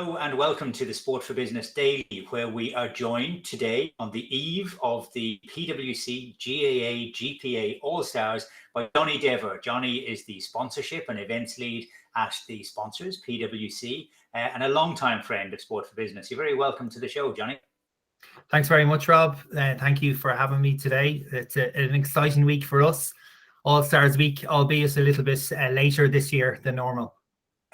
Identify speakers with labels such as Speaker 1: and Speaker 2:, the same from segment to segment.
Speaker 1: Hello and welcome to the Sport for Business Daily, where we are joined today on the eve of the PwC GAA GPA All-Stars by Jonny Dever. Jonny is the sponsorship and events lead at the sponsors, PwC, and a long-time friend of Sport for Business. You're very welcome to the show, Jonny.
Speaker 2: Thanks very much, Rob. Thank you for having me today. It's an exciting week for us. All-Stars week, albeit a little bit later this year than normal.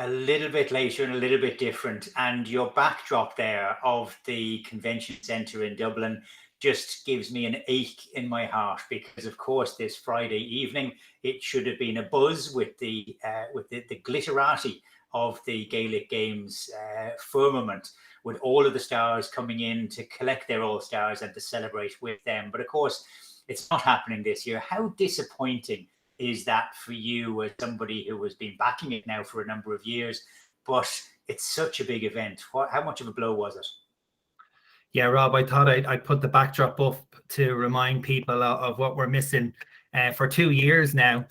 Speaker 1: A little bit later and a little bit different. And your backdrop there of the convention centre in Dublin just gives me an ache in my heart, because of course this Friday evening it should have been a buzz with the glitterati of the Gaelic Games firmament, with all of the stars coming in to collect their All-Stars and to celebrate with them. But of course it's not happening this year. How disappointing is that for you, as somebody who has been backing it now for a number of years? But it's such a big event. How much of a blow was it?
Speaker 2: Yeah, Rob, I thought I'd put the backdrop up to remind people of what we're missing for 2 years now.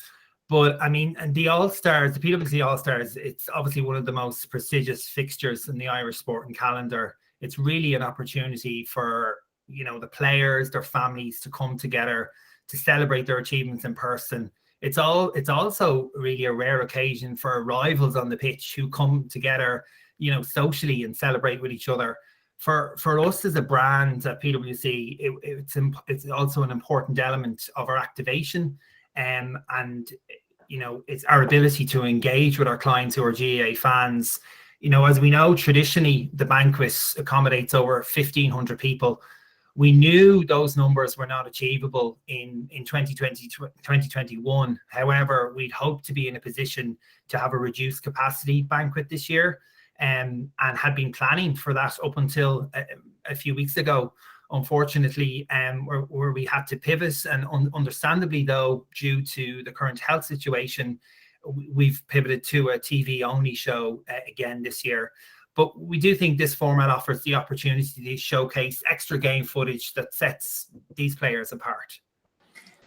Speaker 2: But I mean, and the All-Stars, the PwC All-Stars, it's obviously one of the most prestigious fixtures in the Irish sporting calendar. It's really an opportunity for, the players, their families to come together to celebrate their achievements in person. It's also really a rare occasion for rivals on the pitch who come together, socially and celebrate with each other. For us as a brand at PwC, it's also an important element of our activation, and it's our ability to engage with our clients who are GAA fans. As we know, traditionally the banquet accommodates over 1,500 people. We knew those numbers were not achievable in 2020, 2021. However, we'd hoped to be in a position to have a reduced capacity banquet this year, and had been planning for that up until a few weeks ago. Unfortunately, where we had to pivot, and understandably though, due to the current health situation, we've pivoted to a TV-only show again this year. But we do think this format offers the opportunity to showcase extra game footage that sets these players apart.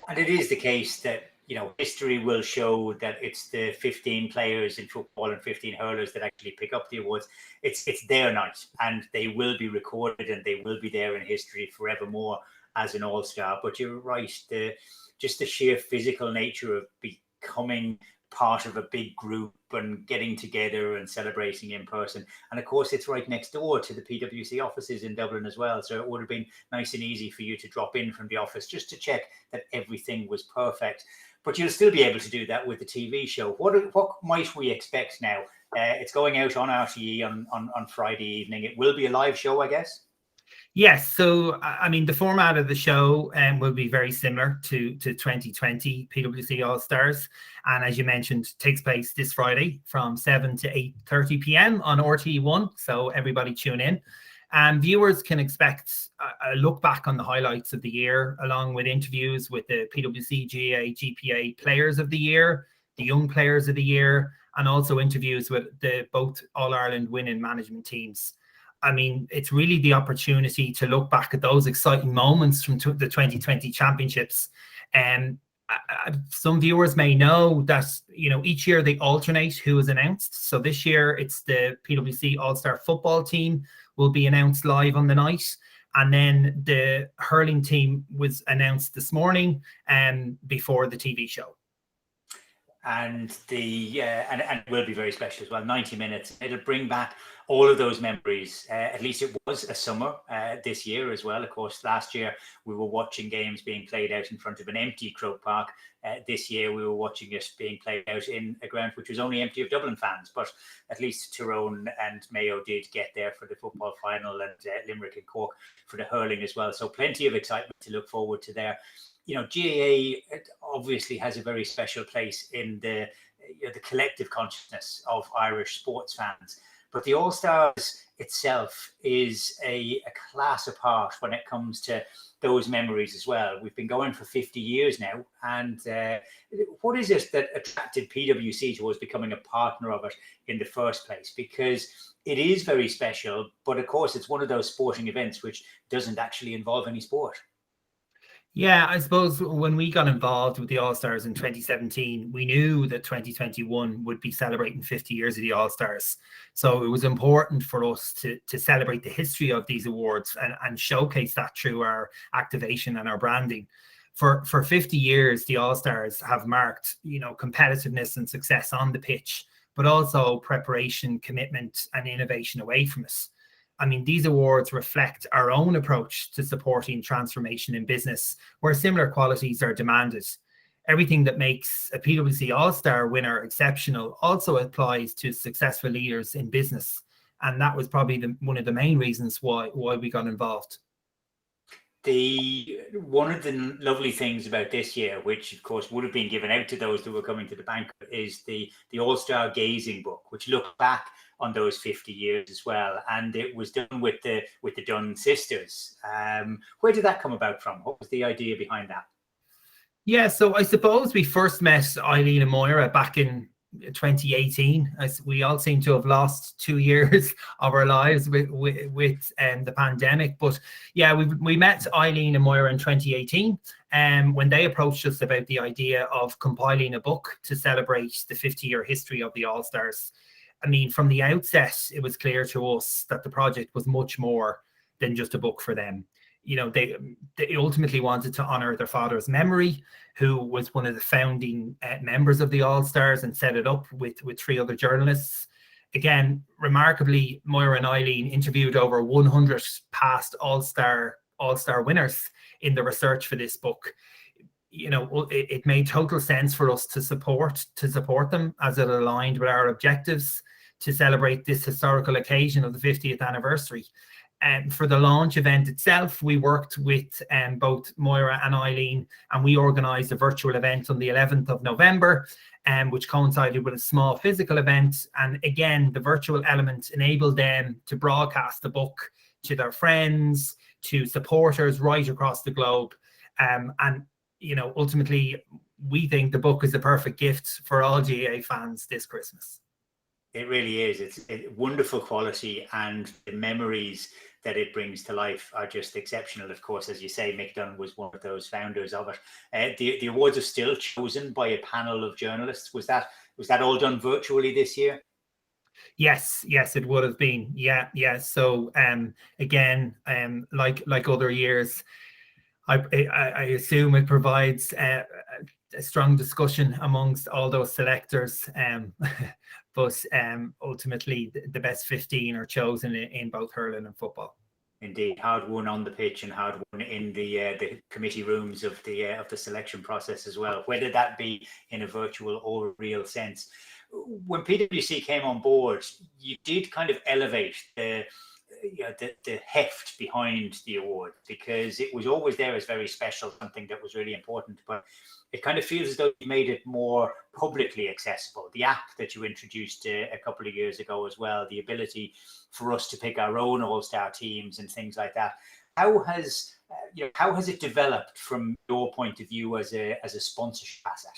Speaker 1: And it is the case that, history will show that it's the 15 players in football and 15 hurlers that actually pick up the awards. It's their night, and they will be recorded and they will be there in history forevermore as an All-Star. But you're right, just the sheer physical nature of becoming part of a big group and getting together and celebrating in person. And of course it's right next door to the PwC offices in Dublin as well, so it would have been nice and easy for you to drop in from the office just to check that everything was perfect. But you'll still be able to do that with the TV show. What might we expect now? It's going out on RTE on Friday evening. It will be a live show, I guess.
Speaker 2: Yes, so I mean the format of the show will be very similar to 2020 PwC All-Stars, and as you mentioned, takes place this Friday from 7 to 8:30 p.m. on RTE1. So everybody tune in, and viewers can expect a look back on the highlights of the year, along with interviews with the PwC GAA GPA Players of the Year, the Young Players of the Year, and also interviews with the both All-Ireland winning management teams. I mean, it's really the opportunity to look back at those exciting moments from the 2020 championships. And some viewers may know that, each year they alternate who is announced. So this year it's the PwC All-Star football team will be announced live on the night. And then the hurling team was announced this morning before the TV show.
Speaker 1: And and it will be very special as well. 90 minutes. It'll bring back all of those memories. At least it was a summer this year as well. Of course, last year we were watching games being played out in front of an empty Croke Park. This year we were watching it being played out in a ground which was only empty of Dublin fans. But at least Tyrone and Mayo did get there for the football final, and Limerick and Cork for the hurling as well. So plenty of excitement to look forward to there. GAA obviously has a very special place in the collective consciousness of Irish sports fans. But the All-Stars itself is a class apart when it comes to those memories as well. We've been going for 50 years now. And what is it that attracted PwC towards becoming a partner of it in the first place? Because it is very special, but of course it's one of those sporting events which doesn't actually involve any sport.
Speaker 2: Yeah, I suppose when we got involved with the All-Stars in 2017, we knew that 2021 would be celebrating 50 years of the All-Stars. So it was important for us to celebrate the history of these awards and showcase that through our activation and our branding. For 50 years, the All-Stars have marked, competitiveness and success on the pitch, but also preparation, commitment, and innovation away from us. I mean, these awards reflect our own approach to supporting transformation in business, where similar qualities are demanded. Everything that makes a PwC All-Star winner exceptional also applies to successful leaders in business. And that was probably one of the main reasons why we got involved.
Speaker 1: One of the lovely things about this year, which of course would have been given out to those who were coming to the banquet, is the All-Star Gazing book, which looked back on those 50 years as well, and it was done with the Dunn sisters. Where did that come about from? What was the idea behind that?
Speaker 2: Yeah, so I suppose we first met Eileen and Moira back in 2018. As we all seem to have lost 2 years of our lives with the pandemic. But yeah, we met Eileen and Moira in 2018, when they approached us about the idea of compiling a book to celebrate the 50-year history of the All-Stars. I mean, from the outset, it was clear to us that the project was much more than just a book for them. They ultimately wanted to honor their father's memory, who was one of the founding members of the All-Stars and set it up with 3 other journalists. Again, remarkably, Moira and Eileen interviewed over 100 past All-Star winners in the research for this book. It made total sense for us to support them, as it aligned with our objectives to celebrate this historical occasion of the 50th anniversary. And for the launch event itself, we worked with both Moira and Eileen, and we organised a virtual event on the 11th of November, which coincided with a small physical event. And again, the virtual element enabled them to broadcast the book to their friends, to supporters right across the globe. Ultimately, we think the book is the perfect gift for all GAA fans this Christmas.
Speaker 1: It really is. It's a wonderful quality, and the memories that it brings to life are just exceptional. Of course, as you say, Mick Dunn was one of those founders of it. The awards are still chosen by a panel of journalists. Was that all done virtually this year?
Speaker 2: Yes, it would have been. Yeah. So again, like other years, I assume it provides a strong discussion amongst all those selectors. But ultimately, the best 15 are chosen in both hurling and football.
Speaker 1: Indeed, hard won on the pitch and hard won in the committee rooms of the selection process as well, whether that be in a virtual or real sense. When PwC came on board, you did kind of elevate the heft behind the award, because it was always there as very special, something that was really important, but it kind of feels as though you made it more publicly accessible. The app that you introduced a couple of years ago as well, the ability for us to pick our own all-star teams and things like that. How has it developed from your point of view as a sponsorship asset?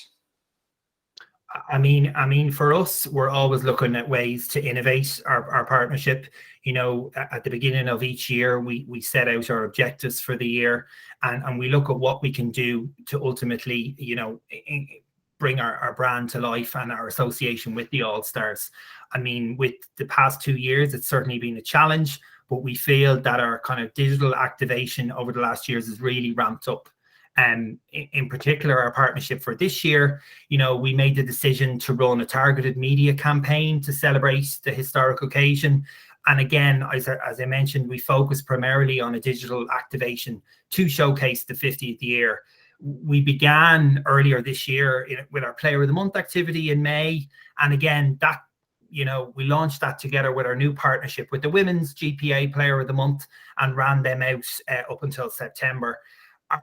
Speaker 2: I mean, for us, we're always looking at ways to innovate our partnership. At the beginning of each year, we set out our objectives for the year, and we look at what we can do to ultimately, bring our brand to life and our association with the All-Stars. I mean, with the past 2 years, it's certainly been a challenge, but we feel that our kind of digital activation over the last years has really ramped up. And in particular, our partnership for this year, we made the decision to run a targeted media campaign to celebrate the historic occasion. And again, as I mentioned, we focus primarily on a digital activation to showcase the 50th year. We began earlier this year with our Player of the Month activity in May. And again, that we launched that together with our new partnership with the Women's GPA Player of the Month and ran them out up until September.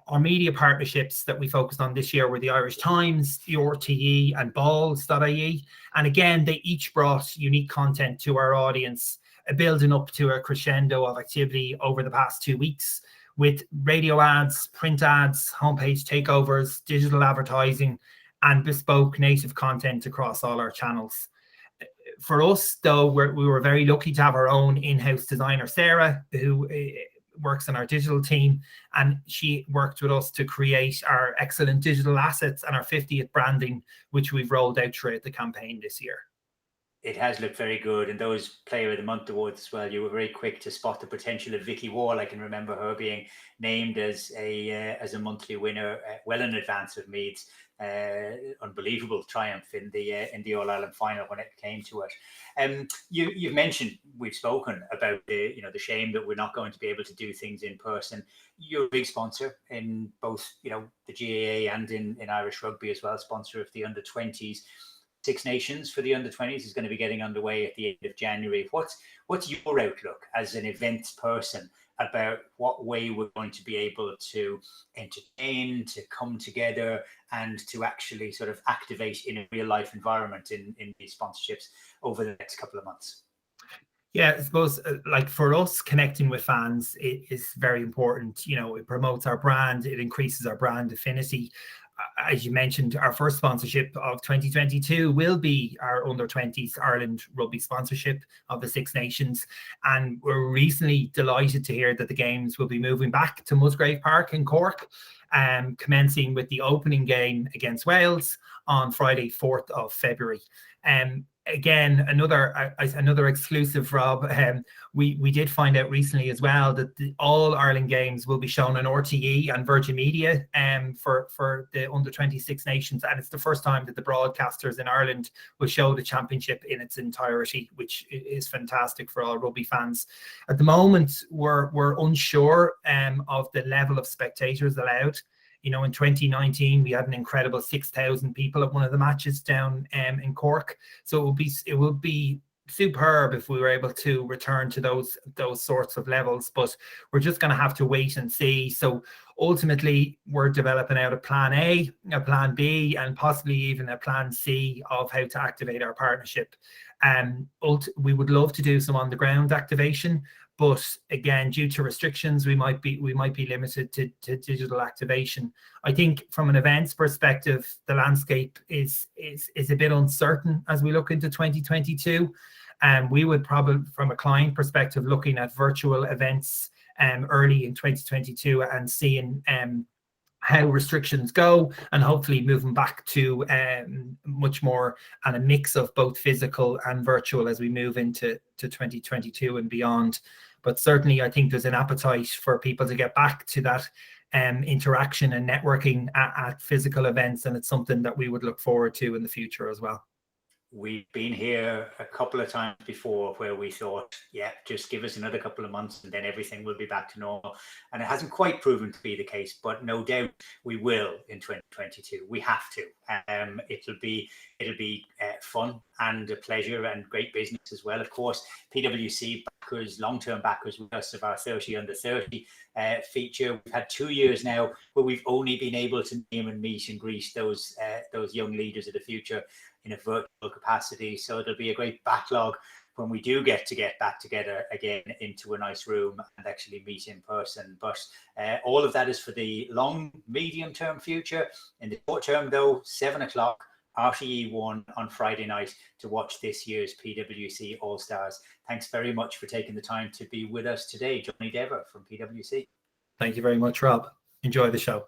Speaker 2: Our media partnerships that we focused on this year were the Irish Times, the RTE, and balls.ie. And again, they each brought unique content to our audience, building up to a crescendo of activity over the past 2 weeks with radio ads, print ads, homepage takeovers, digital advertising, and bespoke native content across all our channels. For us, though, we were very lucky to have our own in-house designer, Sarah, who works in our digital team, and she worked with us to create our excellent digital assets and our 50th branding, which we've rolled out throughout the campaign this year.
Speaker 1: It has looked very good, and those Player of the Month awards as well. You were very quick to spot the potential of Vicky Wall. I can remember her being named as a monthly winner well in advance of Meath's unbelievable triumph in the All Ireland final when it came to it. You've mentioned, we've spoken about the shame that we're not going to be able to do things in person. You're a big sponsor in both the GAA and in Irish rugby as well, sponsor of the under-20s. Six Nations for the under-20s is going to be getting underway at the end of January. What's your outlook as an events person about what way we're going to be able to entertain, to come together, and to actually sort of activate in a real life environment in these sponsorships over the next couple of months?
Speaker 2: Yeah, I suppose like for us, connecting with fans is very important. It promotes our brand, it increases our brand affinity. As you mentioned, our first sponsorship of 2022 will be our under-20s Ireland rugby sponsorship of the Six Nations. And we're recently delighted to hear that the games will be moving back to Musgrave Park in Cork, commencing with the opening game against Wales on Friday, 4th of February. Again, another exclusive, Rob. We did find out recently as well that the All Ireland games will be shown on RTE and Virgin Media for the under-26 nations, and it's the first time that the broadcasters in Ireland will show the championship in its entirety, which is fantastic for all rugby fans. At the moment, we're unsure of the level of spectators allowed. In 2019, we had an incredible 6,000 people at one of the matches down in Cork. So it would be superb if we were able to return to those sorts of levels, but we're just going to have to wait and see. So ultimately, we're developing out a plan A, a plan B, and possibly even a plan C of how to activate our partnership. We would love to do some on the ground activation, but again, due to restrictions, we might be limited to digital activation. I think from an events perspective, the landscape is a bit uncertain as we look into 2022. We would probably, from a client perspective, looking at virtual events early in 2022 and seeing how restrictions go, and hopefully moving back to much more and a mix of both physical and virtual as we move into 2022 and beyond. But certainly, I think there's an appetite for people to get back to that interaction and networking at physical events, and it's something that we would look forward to in the future as well.
Speaker 1: We've been here a couple of times before where we thought, yeah, just give us another couple of months and then everything will be back to normal. And it hasn't quite proven to be the case, but no doubt we will in 2022. We have to. It'll be fun and a pleasure and great business as well. Of course, PwC backers, long-term backers with us of our 30 under 30 feature. We've had 2 years now where we've only been able to name and meet and greet those young leaders of the future in a virtual capacity. So it'll be a great backlog when we do get back together again into a nice room and actually meet in person. But all of that is for the long, medium-term future. In the short term, though, 7 o'clock, RTE1 on Friday night to watch this year's PwC All-Stars. Thanks very much for taking the time to be with us today, Jonny Dever from PwC.
Speaker 2: Thank you very much, Rob. Enjoy the show.